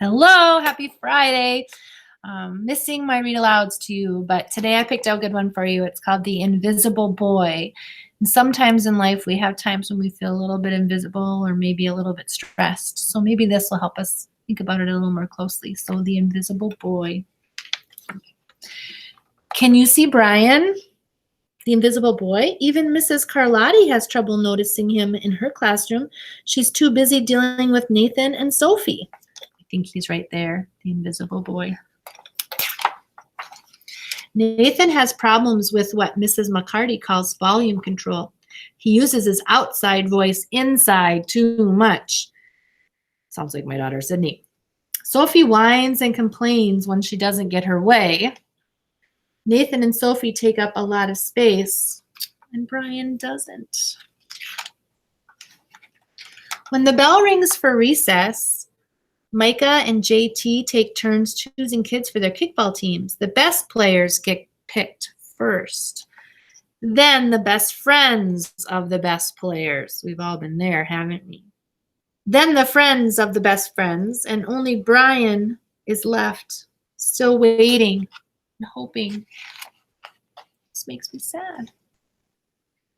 Hello, happy Friday. Missing my read alouds to you, but today I picked out a good one for you. It's called The Invisible Boy. And sometimes in life we have times when we feel a little bit invisible or maybe a little bit stressed. So maybe this will help us think about it a little more closely. So The Invisible Boy. Can you see Brian, the invisible boy? Even Mrs. Carlotti has trouble noticing him in her classroom. She's too busy dealing with Nathan and Sophie. I think he's right there, the invisible boy. Nathan has problems with what Mrs. McCarty calls volume control. He uses his outside voice inside too much. Sounds like my daughter, Sydney. Sophie whines and complains when she doesn't get her way. Nathan and Sophie take up a lot of space, and Brian doesn't. When the bell rings for recess, Micah and JT take turns choosing kids for their kickball teams. The best players get picked first. Then the best friends of the best players. We've all been there, haven't we? Then the friends of the best friends, and only Brian is left, still waiting and hoping. This makes me sad.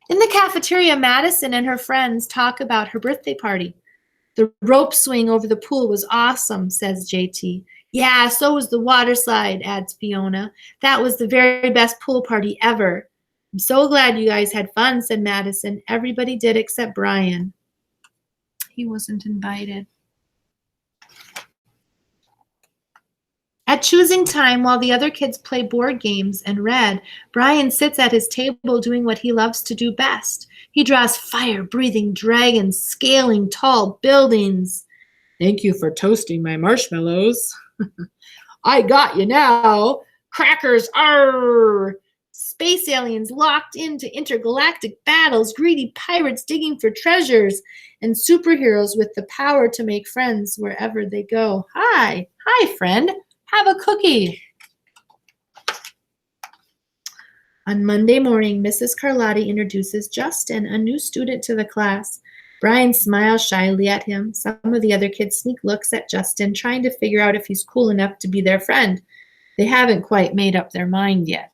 In the cafeteria, Madison and her friends talk about her birthday party. The rope swing over the pool was awesome, says JT. Yeah, so was the water slide, adds Fiona. That was the very best pool party ever. I'm so glad you guys had fun, said Madison. Everybody did except Brian. He wasn't invited. At choosing time, while the other kids play board games and read, Brian sits at his table doing what he loves to do best. He draws fire-breathing dragons scaling tall buildings. Thank you for toasting my marshmallows. I got you now. Crackers, arrr! Space aliens locked into intergalactic battles, greedy pirates digging for treasures, and superheroes with the power to make friends wherever they go. Hi, friend. Have a cookie. On Monday morning, Mrs. Carlotti introduces Justin, a new student to the class. Brian smiles shyly at him. Some of the other kids sneak looks at Justin, trying to figure out if he's cool enough to be their friend. They haven't quite made up their mind yet.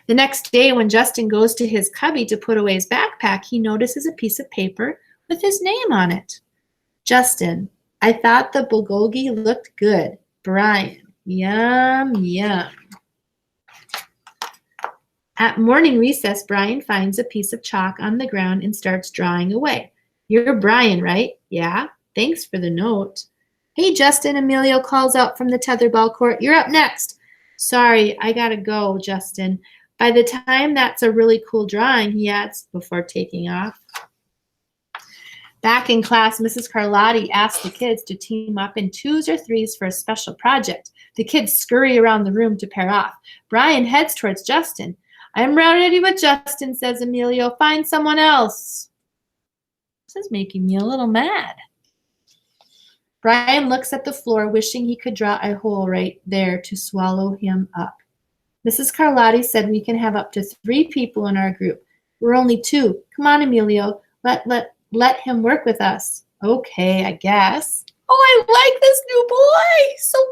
The next day, when Justin goes to his cubby to put away his backpack, he notices a piece of paper with his name on it. Justin, I thought the bulgogi looked good. Brian, yum, yum. At morning recess, Brian finds a piece of chalk on the ground and starts drawing away. You're Brian, right? Yeah, thanks for the note. Hey, Justin, Emilio calls out from the tetherball court. You're up next. Sorry, I gotta go, Justin. By the time that's a really cool drawing, he adds before taking off. Back in class, Mrs. Carlotti asked the kids to team up in 2s or 3s for a special project. The kids scurry around the room to pair off. Brian heads towards Justin. I'm ready with Justin, says Emilio. Find someone else. This is making me a little mad. Brian looks at the floor, wishing he could draw a hole right there to swallow him up. Mrs. Carlotti said we can have up to 3 people in our group. We're only 2. Come on, Emilio. Let him work with us. Okay, I guess. Oh, I like this new boy. So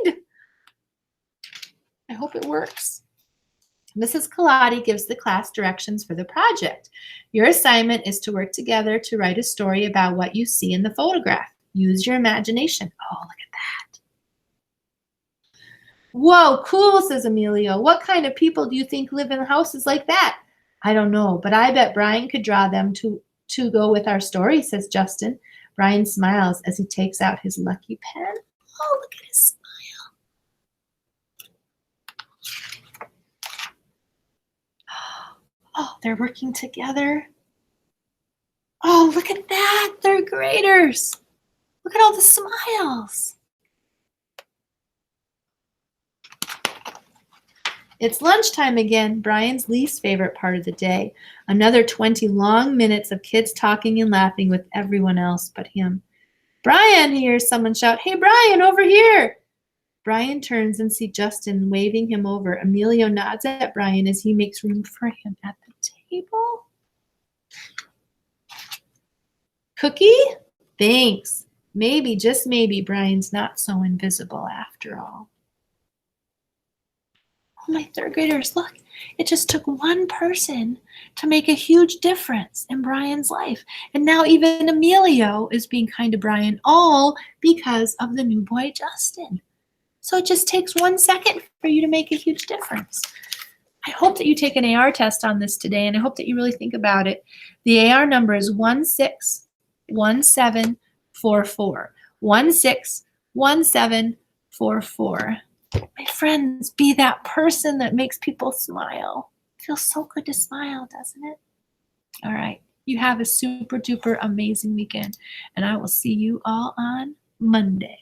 kind. I hope it works. Mrs. Carlotti gives the class directions for the project. Your assignment is to work together to write a story about what you see in the photograph. Use your imagination. Oh, look at that. Whoa, cool, says Emilio. What kind of people do you think live in houses like that? I don't know, but I bet Brian could draw them to go with our story, says Justin. Brian smiles as he takes out his lucky pen. Oh, look at his smile. Oh, they're working together. Oh, look at that. Third graders. Look at all the smiles. It's lunchtime again, Brian's least favorite part of the day. Another 20 long minutes of kids talking and laughing with everyone else but him. Brian, he hears someone shout, hey, Brian, over here. Brian turns and sees Justin waving him over. Emilio nods at Brian as he makes room for him at the table. Cookie? thinks maybe, just maybe, Brian's not so invisible after all. Oh, my third graders, look, it just took one person to make a huge difference in Brian's life. And now even Emilio is being kind to Brian, all because of the new boy, Justin. So it just takes 1 second for you to make a huge difference. I hope that you take an AR test on this today, and I hope that you really think about it. The AR number is 161744. 161744. My friends, be that person that makes people smile. It feels so good to smile, doesn't it? All right. You have a super duper amazing weekend, and I will see you all on Monday.